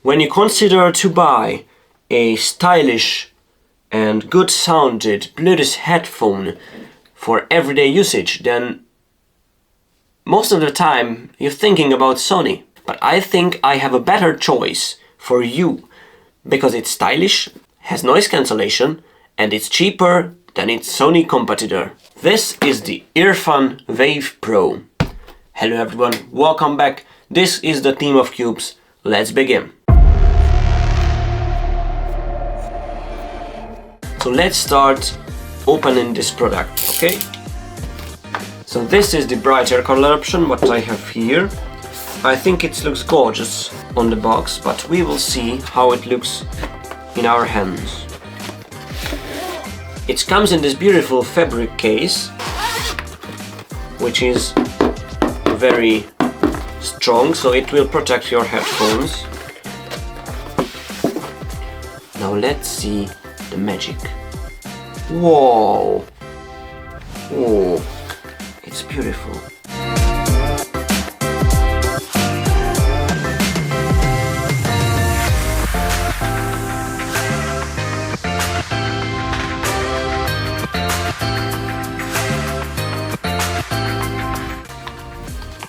When you consider to buy a stylish and good sounded Bluetooth headphone for everyday usage, then most of the time you're thinking about Sony. But I think I have a better choice for you because it's stylish, has noise cancellation, and it's cheaper than its Sony competitor. This is the EarFun Wave Pro. Hello everyone, welcome back. This is the team of cubes. Let's begin. So let's start opening this product, okay? So this is the brighter color option, what I have here. I think it looks gorgeous on the box, but we will see how it looks in our hands. It comes in this beautiful fabric case, which is very strong, so it will protect your headphones. Now let's see the magic. Whoa! Oh, it's beautiful.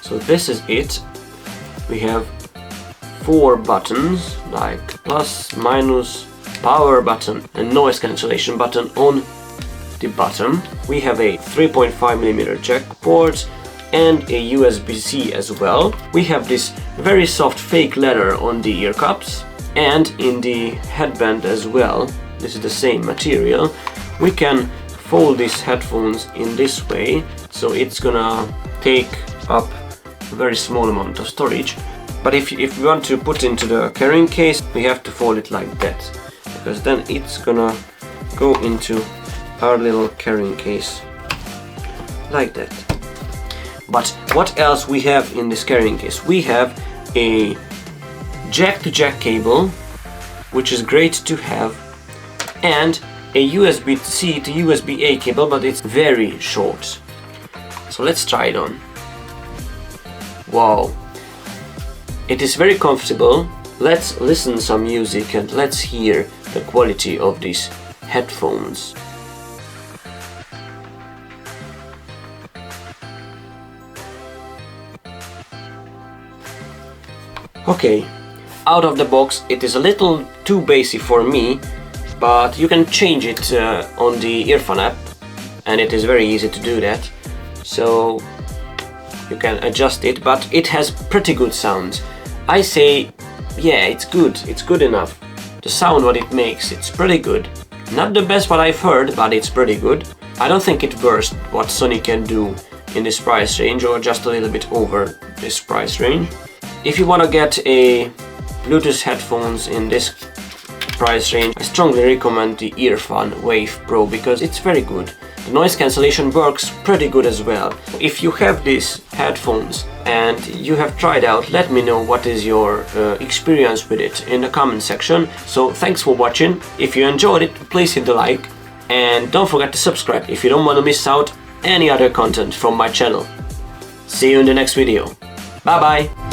So this is it. We have 4 buttons, like plus, minus, power button and noise cancellation button on the bottom. We have a 3.5mm jack port and a USB-C as well. We have this very soft fake leather on the ear cups and in the headband as well. This is the same material. We can fold these headphones in this way, so it's gonna take up a very small amount of storage. But if we want to put into the carrying case, we have to fold it like that, because then it's gonna go into our little carrying case like that. But what else we have in this carrying case? We have a jack-to-jack cable, which is great to have, and a USB-C to USB-A cable, but it's very short. So let's try it on. Wow, it is very comfortable. Let's listen some music and let's hear the quality of these headphones. Okay, out of the box it is a little too bassy for me, but you can change it on the EarFun app, and it is very easy to do that. So you can adjust it, but it has pretty good sound. I say, yeah, it's good enough. The sound what it makes, it's pretty good. Not the best what I've heard, but it's pretty good. I don't think it burst what Sony can do in this price range, or just a little bit over this price range. If you want to get a Bluetooth headphones in this price range, I strongly recommend the EarFun Wave Pro because it's very good. The noise cancellation works pretty good as well. If you have these headphones and you have tried out, let me know what is your experience with it in the comment section. So thanks for watching. If you enjoyed it, please hit the like and don't forget to subscribe if you don't want to miss out any other content from my channel. See you in the next video. Bye bye!